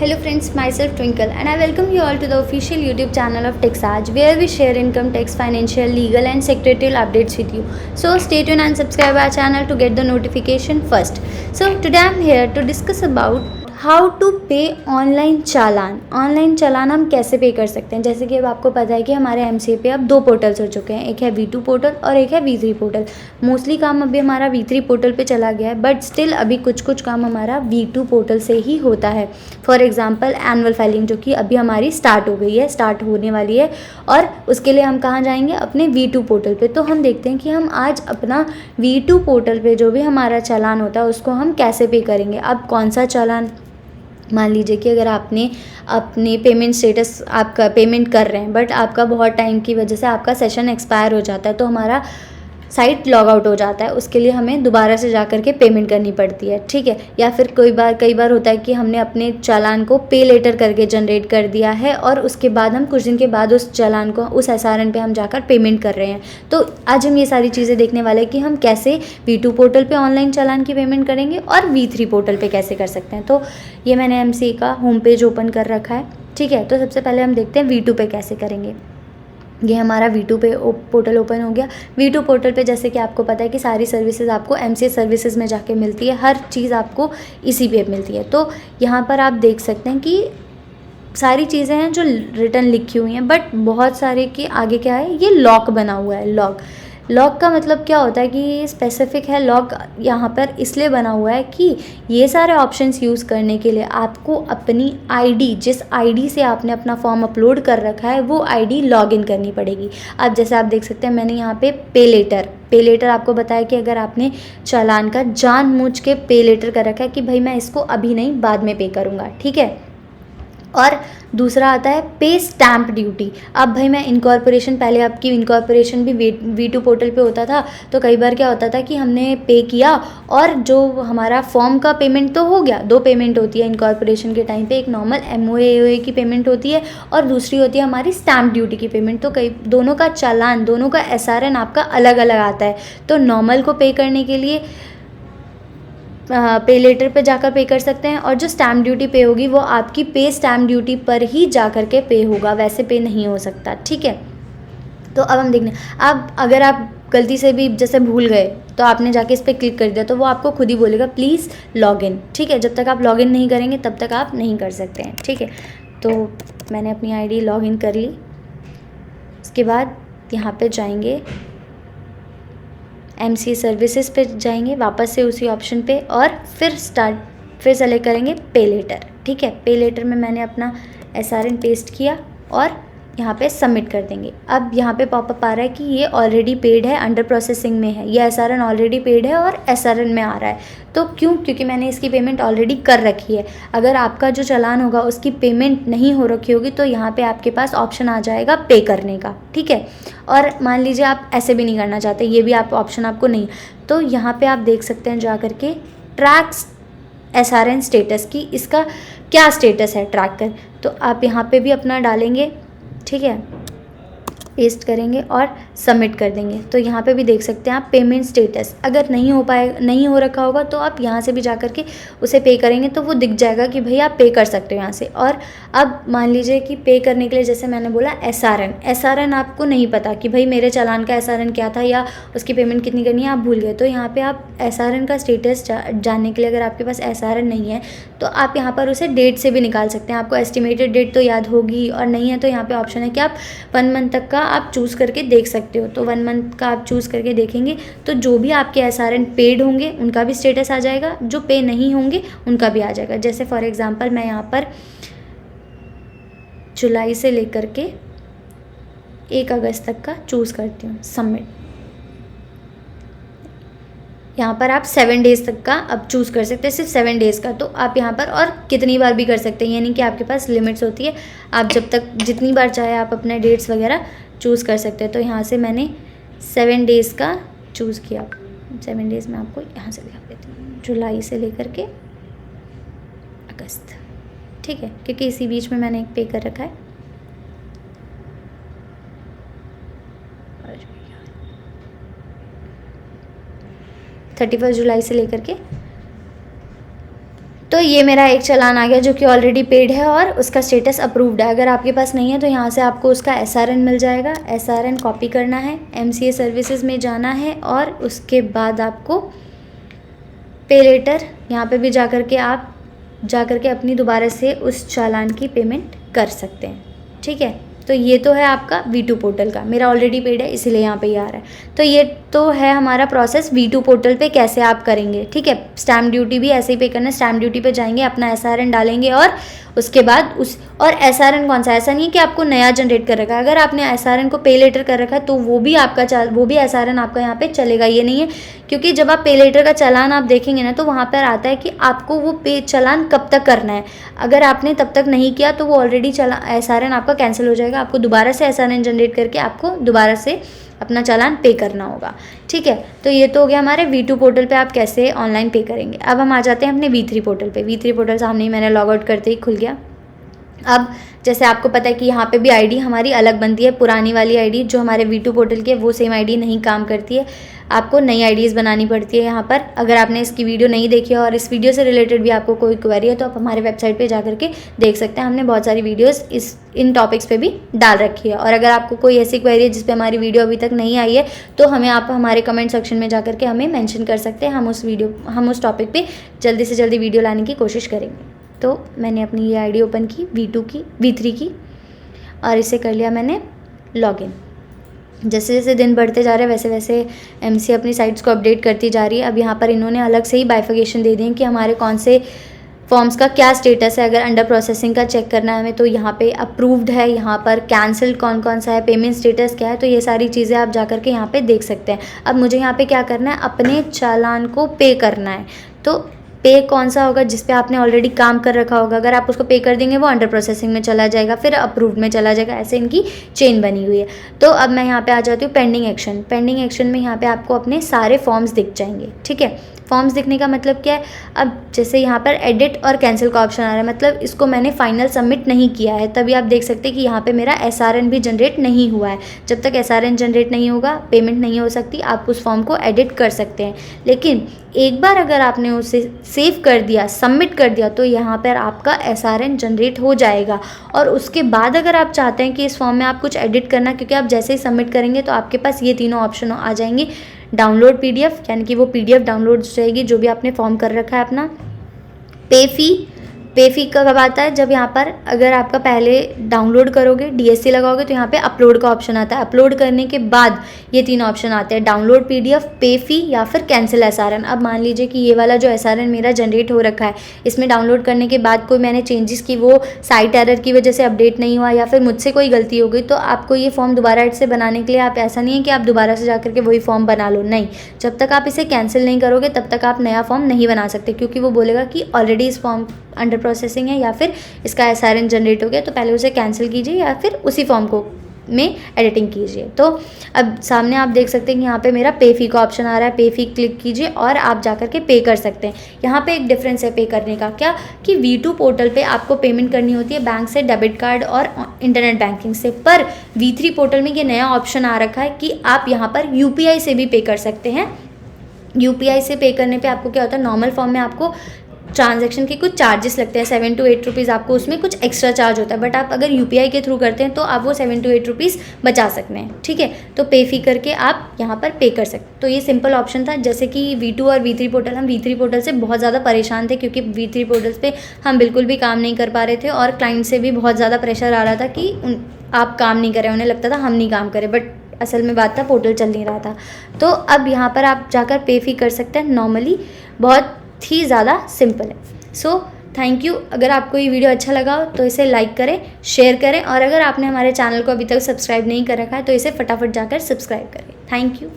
Hello friends, myself Twinkle and I welcome you all to the official YouTube channel of TechSaj where we share income tax, financial, legal and secretarial updates with you. So stay tuned and subscribe our channel to get the notification first. So today I am here to discuss about how to pay online challan. Online challan हम कैसे पे कर सकते हैं। जैसे कि अब आपको पता है कि हमारे एमसीए पे अब 2 पोर्टल्स हो चुके हैं, एक है V2 पोर्टल और एक है V3 पोर्टल। मोस्टली काम अभी हमारा V3 पोर्टल पे चला गया है, बट स्टिल अभी कुछ काम हमारा V2 पोर्टल से ही होता है। फॉर एग्जांपल एनुअल फाइलिंग जो कि अभी हमारी स्टार्ट हो गई है, स्टार्ट होने वाली है, और उसके लिए हम कहाँ जाएंगे, अपने V2 पोर्टल पे। तो हम देखते हैं कि हम आज अपना V2 पोर्टल पे जो भी हमारा चालान होता है उसको हम कैसे पे करेंगे। अब कौन सा चालान, मान लीजिए कि अगर आपने अपने पेमेंट स्टेटस आपका पेमेंट कर रहे हैं बट आपका बहुत टाइम की वजह से आपका सेशन एक्सपायर हो जाता है, तो हमारा साइट लॉग आउट हो जाता है, उसके लिए हमें दोबारा से जा कर के पेमेंट करनी पड़ती है, ठीक है। या फिर कई बार होता है कि हमने अपने चालान को पे लेटर करके जनरेट कर दिया है और उसके बाद हम कुछ दिन के बाद उस चालान को उस SRN पे हम जाकर पेमेंट कर रहे हैं। तो आज हम ये सारी चीज़ें देखने वाले हैं कि हम कैसे V2 पोर्टल पे ऑनलाइन चालान की पेमेंट करेंगे और V3 पोर्टल पे कैसे कर सकते हैं। तो ये मैंने MCA का होम पेज ओपन कर रखा है, ठीक है। तो सबसे पहले हम देखते हैं V2 पे कैसे करेंगे। ये हमारा V2 पे पोर्टल ओपन हो गया। V2 पोर्टल पे जैसे कि आपको पता है कि सारी सर्विसेज आपको MCA सर्विसेज में जाके मिलती है, हर चीज़ आपको इसी पे मिलती है। तो यहाँ पर आप देख सकते हैं कि सारी चीज़ें हैं जो रिटर्न लिखी हुई हैं, बट बहुत सारे के आगे क्या है, ये लॉक बना हुआ है। लॉक का मतलब क्या होता है कि ये स्पेसिफिक है। लॉक यहाँ पर इसलिए बना हुआ है कि ये सारे ऑप्शंस यूज़ करने के लिए आपको अपनी आईडी, जिस आईडी से आपने अपना फॉर्म अपलोड कर रखा है, वो आईडी लॉगिन करनी पड़ेगी। अब जैसे आप देख सकते हैं मैंने यहाँ पे पे लेटर आपको बताया कि अगर आपने चालान का जानबूझ के पे लेटर कर रखा है कि भाई मैं इसको अभी नहीं बाद में पे करूँगा, ठीक है। और दूसरा आता है पे स्टैम्प ड्यूटी। अब भाई मैं इनकॉर्पोरेशन, पहले आपकी इनकॉर्पोरेशन भी V2 पोर्टल पे होता था, तो कई बार क्या होता था कि हमने पे किया और जो हमारा फॉर्म का पेमेंट तो हो गया। 2 पेमेंट होती है इनकॉर्पोरेशन के टाइम पे, एक नॉर्मल MOA AOA की पेमेंट होती है और दूसरी होती है हमारी स्टैम्प ड्यूटी की पेमेंट। तो दोनों का चालान, दोनों का SRN आपका अलग अलग आता है। तो नॉर्मल को पे करने के लिए पे लेटर पे जाकर पे कर सकते हैं, और जो स्टैम्प ड्यूटी पे होगी वो आपकी पे स्टैम्प ड्यूटी पर ही जा कर के पे होगा, वैसे पे नहीं हो सकता, ठीक है। तो अब हम देखने, अब अगर आप गलती से भी जैसे भूल गए तो आपने जाके इस पर क्लिक कर दिया, तो वो आपको खुद ही बोलेगा प्लीज़ लॉगिन, ठीक है। जब तक आप लॉगिन नहीं करेंगे तब तक आप नहीं कर सकते हैं, ठीक है। तो मैंने अपनी आईडी लॉगिन कर ली। उसके बाद यहाँ पे जाएंगे, MCA सर्विसेज पे जाएंगे, वापस से उसी ऑप्शन पे, और फिर सेलेक्ट करेंगे पे लेटर, ठीक है। पे लेटर में मैंने अपना SRN पेस्ट किया और यहाँ पे सबमिट कर देंगे। अब यहाँ पे पॉपअप आ रहा है कि ये ऑलरेडी पेड है, अंडर प्रोसेसिंग में है, ये SRN ऑलरेडी पेड है और SRN में आ रहा है। तो क्योंकि मैंने इसकी पेमेंट ऑलरेडी कर रखी है। अगर आपका जो चालान होगा उसकी पेमेंट नहीं हो रखी होगी तो यहाँ पे आपके पास ऑप्शन आ जाएगा पे करने का, ठीक है। और मान लीजिए आप ऐसे भी नहीं करना चाहते, ये भी आप ऑप्शन आपको नहीं, तो यहाँ पे आप देख सकते हैं जा करके ट्रैक SRN स्टेटस की, इसका क्या स्टेटस है ट्रैक कर। तो आप यहाँ पे भी अपना डालेंगे, ठीक है, पेस्ट करेंगे और सबमिट कर देंगे। तो यहाँ पे भी देख सकते हैं आप पेमेंट स्टेटस, अगर नहीं हो रखा होगा तो आप यहाँ से भी जा कर के उसे पे करेंगे तो वो दिख जाएगा कि भाई आप पे कर सकते हो यहाँ से। और अब मान लीजिए कि पे करने के लिए जैसे मैंने बोला SRN आपको नहीं पता कि भाई मेरे चालान का SRN क्या था या उसकी पेमेंट कितनी करनी है, आप भूल गए। तो यहाँ पर आप SRN का स्टेटस जानने के लिए, अगर आपके पास SRN नहीं है तो आप यहाँ पर उसे डेट से भी निकाल सकते हैं। आपको एस्टिमेटेड डेट तो याद होगी, और नहीं है तो यहाँ पे ऑप्शन है कि आप 1 मंथ तक का आप चूज़ करके देख सकते हो। तो 1 मंथ का आप चूज़ करके देखेंगे तो जो भी आपके SRN पेड होंगे उनका भी स्टेटस आ जाएगा, जो पे नहीं होंगे उनका भी आ जाएगा। जैसे फॉर एग्जांपल मैं यहाँ पर जुलाई से लेकर के 1 अगस्त तक का चूज़ करती हूँ, सबमिट। यहाँ पर आप 7 डेज़ तक का अब चूज़ कर सकते हैं, सिर्फ 7 डेज़ का। तो आप यहाँ पर और कितनी बार भी कर सकते हैं, यानी कि आपके पास लिमिट्स होती है, आप जब तक जितनी बार चाहे आप अपने डेट्स वगैरह चूज़ कर सकते हैं। तो यहाँ से मैंने 7 डेज़ का चूज़ किया। 7 डेज़ में आपको यहाँ से दिखा देती हूँ, जुलाई से लेकर के अगस्त, ठीक है, क्योंकि इसी बीच में मैंने एक पे कर रखा है। 31 जुलाई से लेकर के तो ये मेरा एक चालान आ गया जो कि ऑलरेडी पेड है और उसका स्टेटस अप्रूव्ड है। अगर आपके पास नहीं है तो यहाँ से आपको उसका SRN मिल जाएगा। SRN कॉपी करना है, MCA सर्विसेज में जाना है और उसके बाद आपको पे लेटर यहाँ पे भी जा कर के अपनी दोबारा से उस चालान की पेमेंट कर सकते हैं। ठीक है, तो ये तो है आपका V2 पोर्टल का। मेरा ऑलरेडी पेड है इसीलिए यहाँ पे आ रहा है। तो ये तो है हमारा प्रोसेस V2 पोर्टल पे कैसे आप करेंगे। ठीक है, स्टैम्प ड्यूटी भी ऐसे ही पे करना है। स्टैम्प ड्यूटी पे जाएंगे, अपना SRN डालेंगे और उसके बाद और SRN कौन सा, ऐसा नहीं है कि आपको नया जनरेट कर रखा है। अगर आपने SRN को पे लेटर कर रखा है तो वो भी SRN आपका यहाँ पे चलेगा। ये नहीं है, क्योंकि जब आप पे लेटर का चालान आप देखेंगे ना तो वहाँ पर आता है कि आपको वो पे चालान कब तक करना है। अगर आपने तब तक नहीं किया तो वो ऑलरेडी SRN आपका कैंसिल हो जाएगा। आपको दोबारा से SRN जनरेट करके आपको दोबारा से अपना चालान पे करना होगा। ठीक है, तो ये तो हो गया हमारे V2 पोर्टल पे आप कैसे ऑनलाइन पे करेंगे। अब हम आ जाते हैं अपने V3 पोर्टल पे। V3 पोर्टल सामने ही मैंने लॉग आउट करते ही खुल गया। अब जैसे आपको पता है कि यहाँ पे भी आईडी हमारी अलग बनती है। पुरानी वाली आईडी जो हमारे V2 पोर्टल की है वो सेम आईडी नहीं काम करती है, आपको नई आईडीज़ बनानी पड़ती है यहाँ पर। अगर आपने इसकी वीडियो नहीं देखी है और इस वीडियो से रिलेटेड भी आपको कोई क्वेरी है तो आप हमारे वेबसाइट पे जा करके देख सकते हैं। हमने बहुत सारी वीडियोस इन टॉपिक्स पे भी डाल रखी है। और अगर आपको कोई ऐसी क्वेरी है जिस पे हमारी वीडियो अभी तक नहीं आई है तो आप हमारे कमेंट सेक्शन में जा करके हमें मेंशन कर सकते हैं। हम उस टॉपिक पे जल्दी से जल्दी वीडियो लाने की कोशिश करेंगे। तो मैंने अपनी ये आईडी ओपन की V3 की और इसे कर लिया मैंने लॉगिन। जैसे जैसे दिन बढ़ते जा रहे हैं वैसे वैसे MCA अपनी साइट्स को अपडेट करती जा रही है। अब यहाँ पर इन्होंने अलग से ही बाइफिकेशन दे दी है कि हमारे कौन से फॉर्म्स का क्या स्टेटस है। अगर अंडर प्रोसेसिंग का चेक करना है हमें तो यहाँ पे अप्रूव्ड है, यहाँ पर कैंसिल्ड कौन सा है, पेमेंट स्टेटस क्या है। तो ये सारी चीज़ें आप जा करके यहाँ पे देख सकते हैं। अब मुझे यहाँ पे क्या करना है, अपने चालान को पे करना है। तो पे कौन सा होगा, जिस पे आपने ऑलरेडी काम कर रखा होगा। अगर आप उसको पे कर देंगे वो अंडर प्रोसेसिंग में चला जाएगा, फिर अप्रूव्ड में चला जाएगा। ऐसे इनकी चेन बनी हुई है। तो अब मैं यहाँ पे आ जाती हूँ पेंडिंग एक्शन में यहाँ पे आपको अपने सारे फॉर्म्स दिख जाएंगे। ठीक है, फॉर्म्स दिखने का मतलब क्या है, अब जैसे यहाँ पर एडिट और कैंसिल का ऑप्शन आ रहा है, मतलब इसको मैंने फाइनल सबमिट नहीं किया है, तभी आप देख सकते हैं कि यहाँ पे मेरा SRN भी जनरेट नहीं हुआ है। जब तक SRN जनरेट नहीं होगा पेमेंट नहीं हो सकती। आप उस फॉर्म को एडिट कर सकते हैं, लेकिन एक बार अगर आपने उसे सेव कर दिया, सबमिट कर दिया, तो यहाँ पर आपका SRN जनरेट हो जाएगा। और उसके बाद अगर आप चाहते हैं कि इस फॉर्म में आप कुछ एडिट करना, क्योंकि आप जैसे ही सबमिट करेंगे तो आपके पास ये तीनों ऑप्शन आ जाएंगे। डाउनलोड PDF, यानी कि वो PDF डाउनलोड जाएगी जो भी आपने फॉर्म कर रखा है अपना। पे फी कब आता है, जब यहाँ पर अगर आपका पहले डाउनलोड करोगे DSC लगाओगे तो यहाँ पे अपलोड का ऑप्शन आता है। अपलोड करने के बाद ये तीन ऑप्शन आते हैं, डाउनलोड PDF, पे फी या फिर कैंसिल SRN। अब मान लीजिए कि ये वाला जो SRN मेरा जनरेट हो रखा है, इसमें डाउनलोड करने के बाद कोई मैंने चेंजेस की, वो साइट एरर की वजह से अपडेट नहीं हुआ या फिर मुझसे कोई गलती हो गई, तो आपको ये फॉर्म दोबारा से बनाने के लिए आप ऐसा नहीं है कि आप दोबारा से जाकर के वही फॉर्म बना लो, नहीं। जब तक आप इसे कैंसिल नहीं करोगे तब तक आप नया फॉर्म नहीं बना सकते, क्योंकि वो बोलेगा कि ऑलरेडी इस फॉर्म अंडर प्रोसेसिंग है या फिर इसका SRN जनरेट हो गया, तो पहले उसे कैंसिल कीजिए या फिर उसी फॉर्म को में एडिटिंग कीजिए। तो अब सामने आप देख सकते हैं कि यहाँ पे मेरा पे फी का ऑप्शन आ रहा है। पे फी क्लिक कीजिए और आप जाकर के पे कर सकते हैं। यहाँ पे एक डिफरेंस है पे करने का, क्या कि V2 पोर्टल पे आपको पेमेंट करनी होती है बैंक से, डेबिट कार्ड और इंटरनेट बैंकिंग से, पर V3 पोर्टल में ये नया ऑप्शन आ रखा है कि आप यहाँ पर UPI से भी पे कर सकते हैं। UPI से पे करने पे आपको क्या होता है, नॉर्मल फॉर्म में आपको ट्रांजैक्शन के कुछ चार्जेस लगते हैं, 7 to 8 रुपीज़ आपको उसमें कुछ एक्स्ट्रा चार्ज होता है, बट आप अगर UPI के थ्रू करते हैं तो आप वो 7 to 8 रुपीज़ बचा सकते हैं। ठीक है, तो पे फी करके आप यहाँ पर पे कर सकते हैं। तो ये सिंपल ऑप्शन था। जैसे कि V2 और V3 पोर्टल, हम V3 पोर्टल से बहुत ज़्यादा परेशान थे, क्योंकि V3 पोर्टल्स पे हम बिल्कुल भी काम नहीं कर पा रहे थे और क्लाइंट से भी बहुत ज़्यादा प्रेशर आ रहा था कि आप काम नहीं करें, उन्हें लगता था हम नहीं काम करें, बट असल में बात था पोर्टल चल नहीं रहा था। तो अब यहाँ पर आप जाकर पे फी कर सकते हैं नॉर्मली, बहुत ही ज़्यादा सिंपल है। So thank you. अगर आपको ये वीडियो अच्छा लगा हो तो इसे लाइक करें, शेयर करें, और अगर आपने हमारे चैनल को अभी तक सब्सक्राइब नहीं कर रखा है तो इसे फटाफट जाकर सब्सक्राइब करें। Thank you.